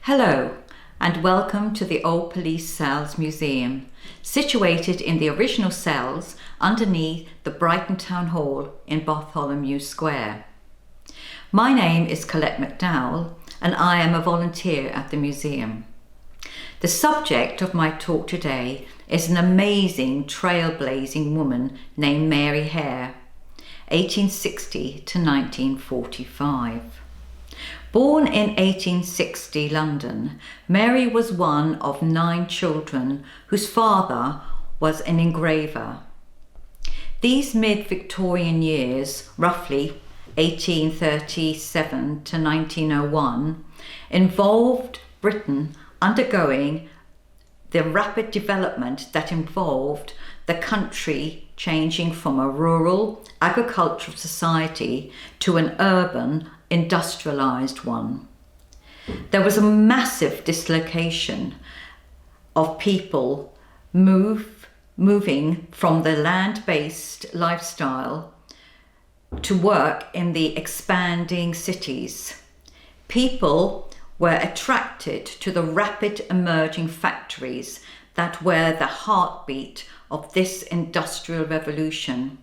Hello, and welcome to the Old Police Cells Museum, situated in the original cells underneath the Brighton Town Hall in Bartholomew Square. My name is Colette McDowell, and I am a volunteer at the museum. The subject of my talk today is an amazing trailblazing woman named Mary Hare, 1860 to 1945. Born in 1860 London, Mary was one of 9 children whose father was an engraver. These mid-Victorian years, roughly 1837 to 1901, involved Britain undergoing the rapid development that involved the country changing from a rural agricultural society to an urban industrialized one. There was a massive dislocation of people moving from the land-based lifestyle to work in the expanding cities. People were attracted to the rapid emerging factories that were the heartbeat of this industrial revolution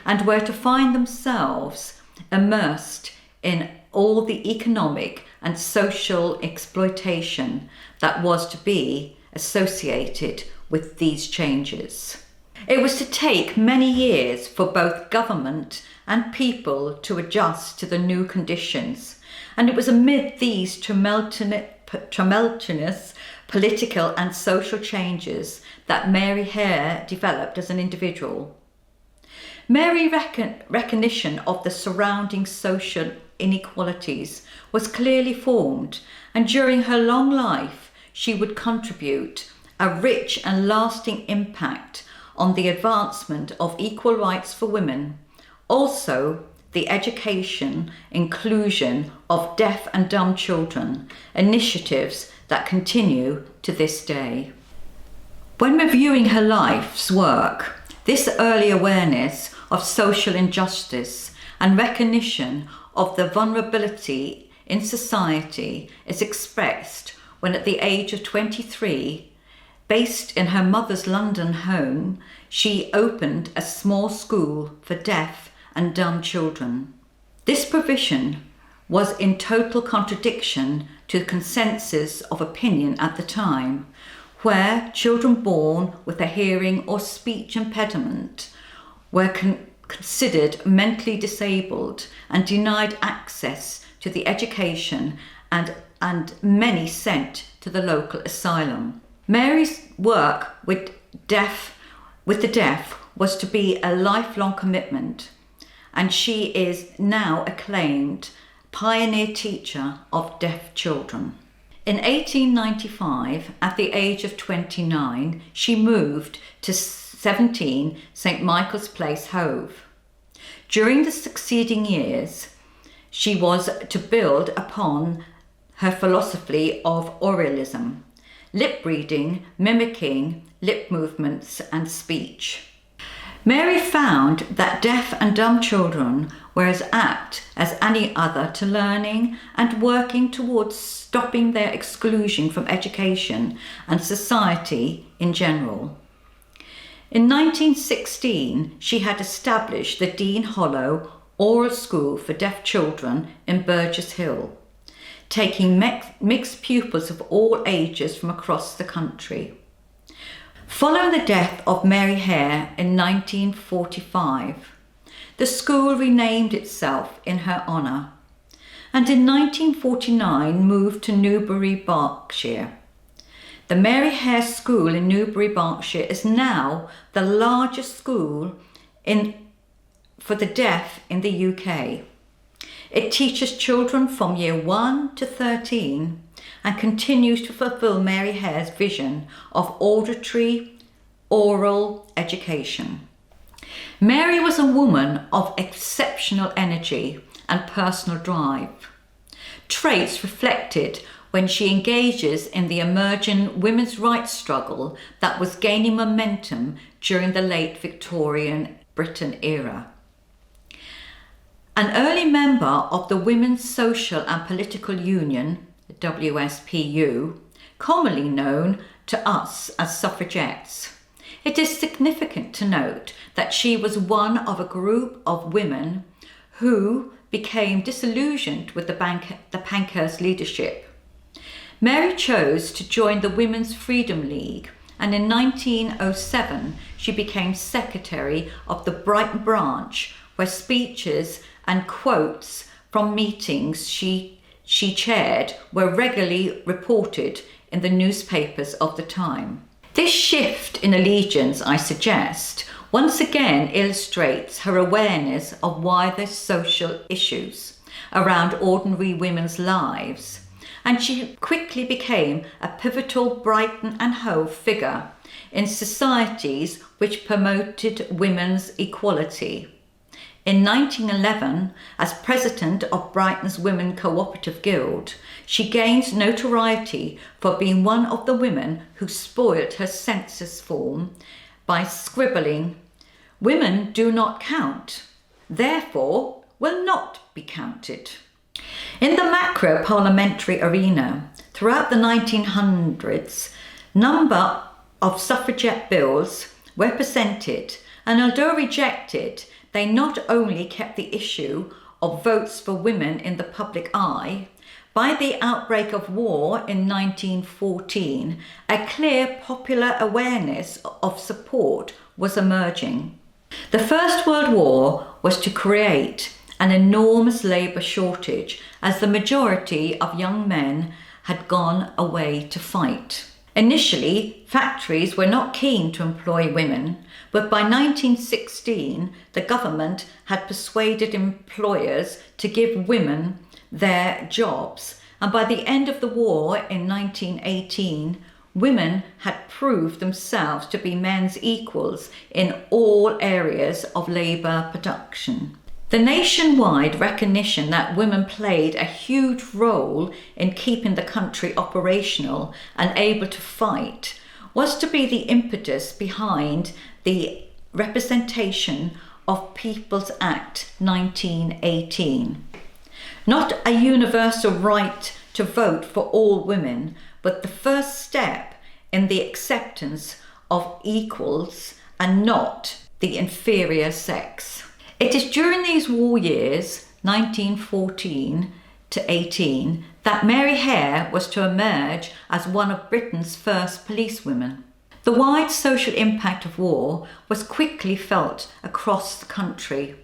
and were to find themselves immersed in all the economic and social exploitation that was to be associated with these changes. It was to take many years for both government and people to adjust to the new conditions, and it was amid these tumultuous political and social changes that Mary Hare developed as an individual. Mary's recognition of the surrounding social inequalities was clearly formed, and during her long life she would contribute a rich and lasting impact on the advancement of equal rights for women, also the education, inclusion of deaf and dumb children, initiatives that continue to this day. When reviewing her life's work, this early awareness of social injustice and recognition of the vulnerability in society is expressed when at the age of 23, based in her mother's London home, she opened a small school for deaf and dumb children. This provision was in total contradiction to the consensus of opinion at the time, where children born with a hearing or speech impediment were considered mentally disabled and denied access to the education and many sent to the local asylum. Mary's work with the deaf was to be a lifelong commitment, and she is now acclaimed pioneer teacher of deaf children. In 1895, at the age of 29, she moved to 17 St Michael's Place, Hove. During the succeeding years, she was to build upon her philosophy of oralism, lip reading, mimicking lip movements and speech. Mary found that deaf and dumb children were as apt as any other to learning and working towards stopping their exclusion from education and society in general. In 1916, she had established the Dean Hollow Oral School for Deaf Children in Burgess Hill, taking mixed pupils of all ages from across the country. Following the death of Mary Hare in 1945, the school renamed itself in her honour, and in 1949 moved to Newbury, Berkshire. The Mary Hare School in Newbury, Berkshire is now the largest school for the deaf in the UK. It teaches children from year 1 to 13 and continues to fulfil Mary Hare's vision of auditory, oral education. Mary was a woman of exceptional energy and personal drive, traits reflected when she engages in the emerging women's rights struggle that was gaining momentum during the late Victorian Britain era. An early member of the Women's Social and Political Union, WSPU, commonly known to us as suffragettes. It is significant to note that she was one of a group of women who became disillusioned with the Pankhurst leadership. Mary chose to join the Women's Freedom League, and in 1907 she became secretary of the Brighton branch, where speeches and quotes from meetings she chaired were regularly reported in the newspapers of the time. This shift in allegiance, I suggest, once again illustrates her awareness of wider social issues around ordinary women's lives, and she quickly became a pivotal Brighton and Hove figure in societies which promoted women's equality. In 1911, as president of Brighton's Women Cooperative Guild, she gained notoriety for being one of the women who spoilt her census form by scribbling, "Women do not count, therefore will not be counted." In the macro-parliamentary arena, throughout the 1900s, number of suffragette bills were presented, and although rejected, they not only kept the issue of votes for women in the public eye. By the outbreak of war in 1914, a clear popular awareness of support was emerging. The First World War was to create an enormous labour shortage, as the majority of young men had gone away to fight. Initially, factories were not keen to employ women, but by 1916, the government had persuaded employers to give women their jobs, and by the end of the war in 1918, women had proved themselves to be men's equals in all areas of labour production. The nationwide recognition that women played a huge role in keeping the country operational and able to fight was to be the impetus behind the Representation of People's Act 1918. Not a universal right to vote for all women, but the first step in the acceptance of equals and not the inferior sex. It is during these war years, 1914 to 18, that Mary Hare was to emerge as one of Britain's first policewomen. The wide social impact of war was quickly felt across the country,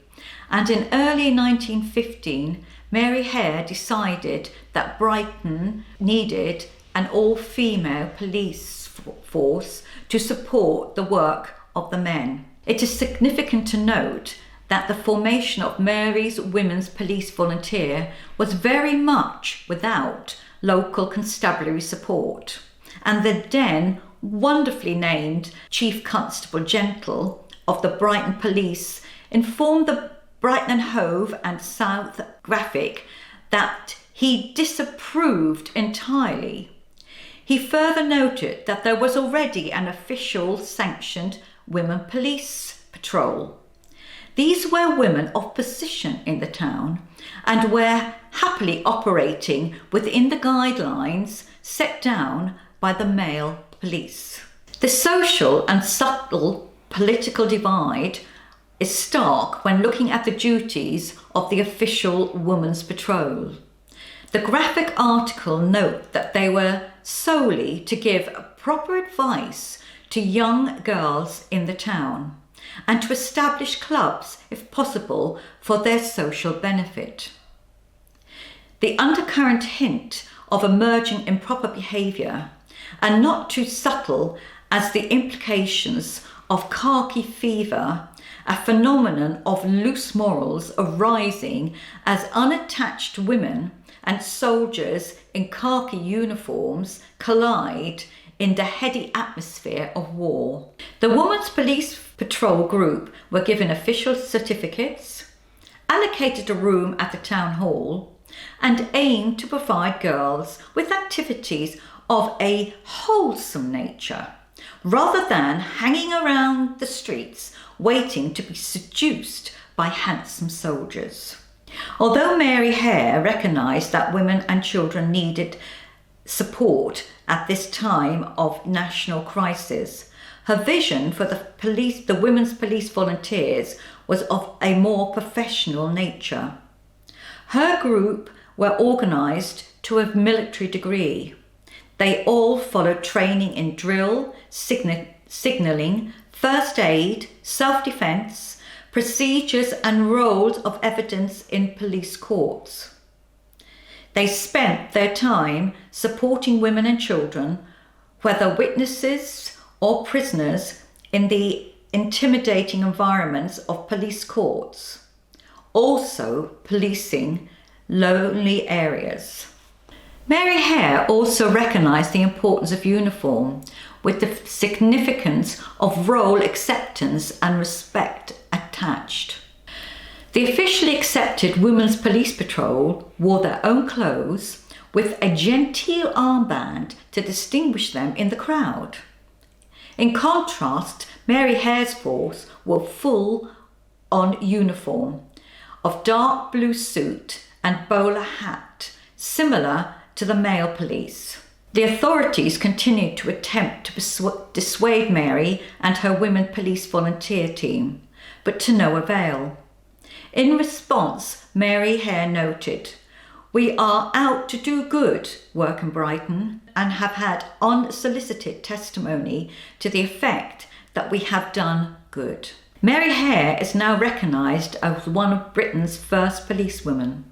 and in early 1915, Mary Hare decided that Brighton needed an all-female police force to support the work of the men. It is significant to note that the formation of Mary's Women's Police Volunteer was very much without local constabulary support, and the then wonderfully named Chief Constable Gentle of the Brighton Police informed the Brighton and Hove and South Graphic that he disapproved entirely. He further noted that there was already an official sanctioned women police patrol. These were women of position in the town and were happily operating within the guidelines set down by the male police. The social and subtle political divide is stark when looking at the duties of the official women's patrol. The graphic article note that they were solely to give proper advice to young girls in the town and to establish clubs, if possible, for their social benefit. The undercurrent hint of emerging improper behaviour, and not too subtle as the implications of khaki fever, a phenomenon of loose morals arising as unattached women and soldiers in khaki uniforms collide in the heady atmosphere of war. The Women's Police Patrol Group were given official certificates, allocated a room at the town hall, and aimed to provide girls with activities of a wholesome nature, rather than hanging around the streets waiting to be seduced by handsome soldiers. Although Mary Hare recognised that women and children needed support at this time of national crisis, her vision for the women's police volunteers was of a more professional nature. Her group were organised to a military degree. They all followed training in drill, signalling, first aid, self-defence, procedures and roles of evidence in police courts. They spent their time supporting women and children, whether witnesses or prisoners, in the intimidating environments of police courts, also policing lonely areas. Mary Hare also recognised the importance of uniform, with the significance of role acceptance and respect attached. The officially accepted Women's Police Patrol wore their own clothes with a genteel armband to distinguish them in the crowd. In contrast, Mary Hare's force wore full-on uniform of dark blue suit and bowler hat, similar to the male police. The authorities continued to attempt to dissuade Mary and her women police volunteer team, but to no avail. In response, Mary Hare noted, "We are out to do good work in Brighton and have had unsolicited testimony to the effect that we have done good." Mary Hare is now recognised as one of Britain's first policewomen.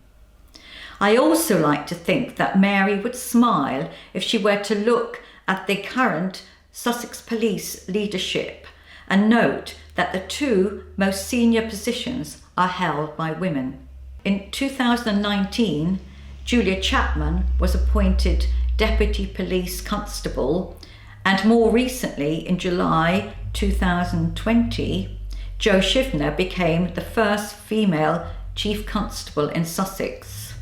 I also like to think that Mary would smile if she were to look at the current Sussex police leadership and note that the two most senior positions are held by women. In 2019, Julia Chapman was appointed Deputy Police Constable, and more recently, in July 2020, Jo Shivner became the first female Chief Constable in Sussex.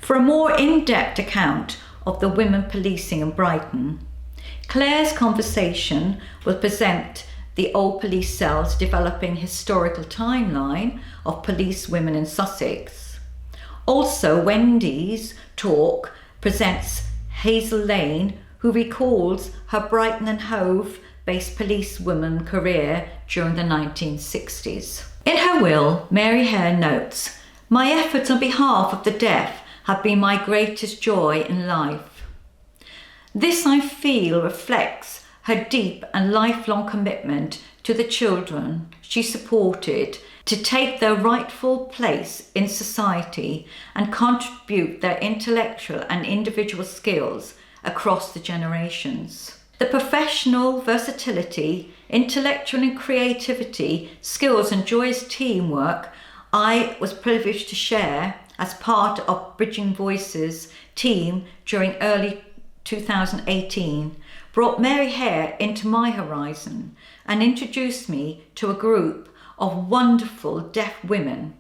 For a more in-depth account of the women policing in Brighton, Claire's conversation will present the old police cells developing historical timeline of police women in Sussex. Also, Wendy's talk presents Hazel Lane, who recalls her Brighton and Hove-based policewoman career during the 1960s. In her will, Mary Hare notes, "My efforts on behalf of the deaf have been my greatest joy in life. This, I feel, reflects her deep and lifelong commitment to the children she supported to take their rightful place in society and contribute their intellectual and individual skills across the generations. The professional versatility, intellectual and creativity, skills and joyous teamwork I was privileged to share as part of Bridging Voices team during early 2018 brought Mary Hare into my horizon and introduced me to a group of wonderful deaf women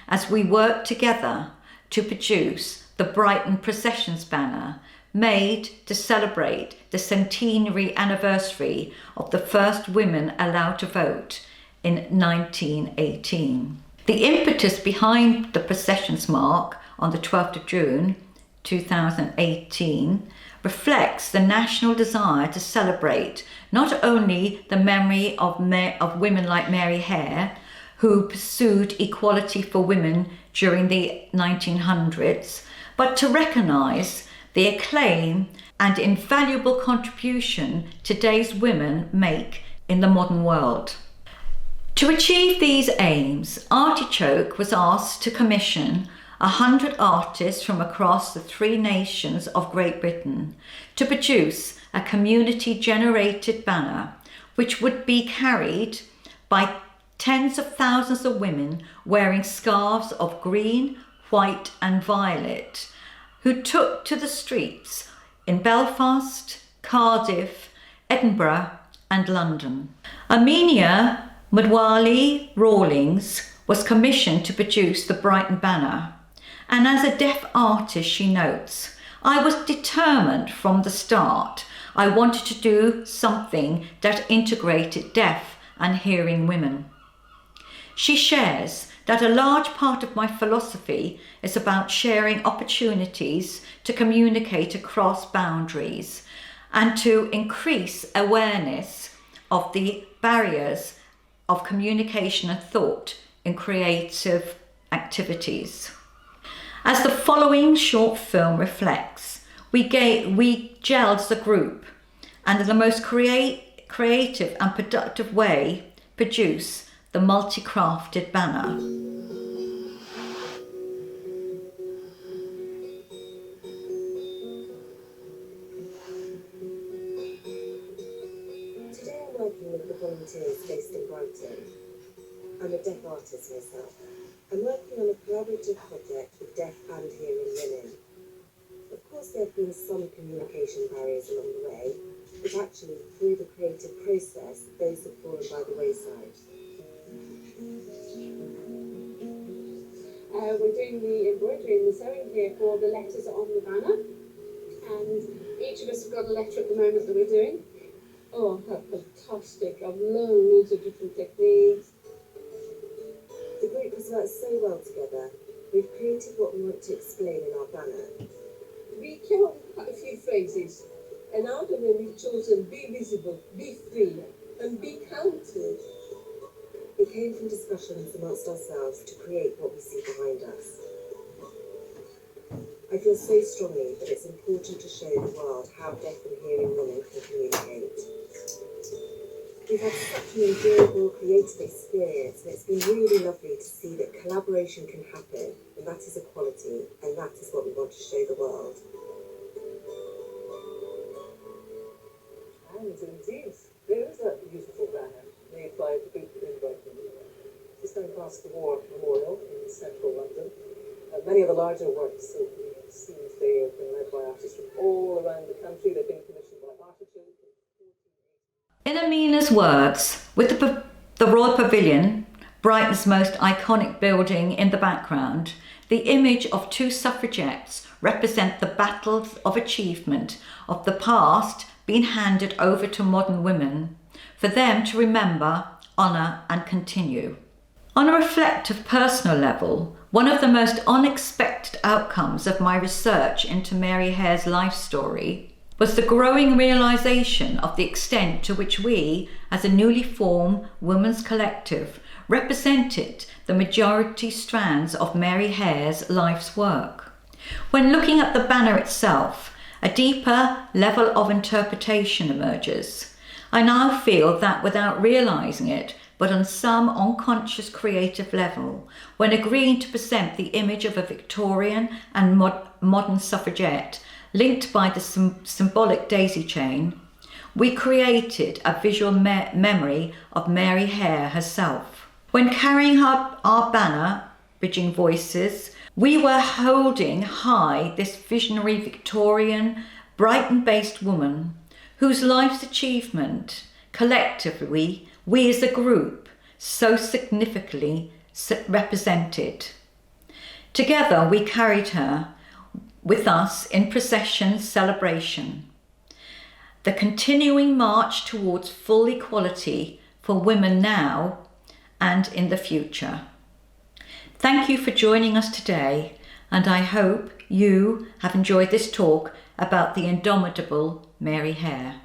as we worked together to produce the Brighton Processions banner made to celebrate the centenary anniversary of the first women allowed to vote in 1918. The impetus behind the processions mark on the 12th of June 2018 reflects the national desire to celebrate not only the memory of women like Mary Hare, who pursued equality for women during the 1900s, but to recognise the acclaim and invaluable contribution today's women make in the modern world. To achieve these aims, Artichoke was asked to commission 100 artists from across the 3 nations of Great Britain to produce a community-generated banner which would be carried by tens of thousands of women wearing scarves of green, white and violet, who took to the streets in Belfast, Cardiff, Edinburgh and London. Armenia Mudwali Rawlings was commissioned to produce the Brighton Banner, and as a deaf artist, she notes, "I was determined from the start. I wanted to do something that integrated deaf and hearing women." She shares that a large part of my philosophy is about sharing opportunities to communicate across boundaries and to increase awareness of the barriers of communication and thought in creative activities. As the following short film reflects, we gelled as a group and in the most creative and productive way produce the multi-crafted banner. Today I'm working with the volunteers based in Brighton. I'm a deaf artist myself. I'm working on a collaborative project with deaf and hearing women. Of course there have been some communication barriers along the way, but actually through the creative process those have fallen by the wayside. We're doing the embroidery and the sewing here for the letters on the banner, and each of us have got a letter at the moment that we're doing. Oh, that's fantastic. I've learned loads of different techniques. The group has worked so well together. We've created what we want to explain in our banner. We came up with quite a few phrases, and out of them we've chosen be visible, be free, and be counted. It came from discussions amongst ourselves to create what we see behind us. I feel so strongly that it's important to show the world how deaf and hearing women can communicate. We've had such an enjoyable, creative experience, and it's been really lovely to see that collaboration can happen, and that is equality, and that is what we want to show the world. And indeed, there is that beautiful banner made by the group in Brighton, just going past the War Memorial in central London. Many of the larger works that we've seen today have been led by artists from all around the country. They've been commissioned by artists. In Amina's words, with the Royal Pavilion, Brighton's most iconic building, in the background, the image of two suffragettes represent the battles of achievement of the past being handed over to modern women, for them to remember, honour and continue. On a reflective personal level, one of the most unexpected outcomes of my research into Mary Hare's life story was the growing realisation of the extent to which we, as a newly formed women's collective, represented the majority strands of Mary Hare's life's work. When looking at the banner itself, a deeper level of interpretation emerges. I now feel that without realising it, but on some unconscious creative level, when agreeing to present the image of a Victorian and modern suffragette linked by the symbolic daisy chain, we created a visual memory of Mary Hare herself. When carrying our banner, Bridging Voices, we were holding high this visionary Victorian, Brighton-based woman whose life's achievement, collectively, we as a group, so significantly represented. Together we carried her with us in procession celebration, the continuing march towards full equality for women now and in the future. Thank you for joining us today, and I hope you have enjoyed this talk about the indomitable Mary Hare.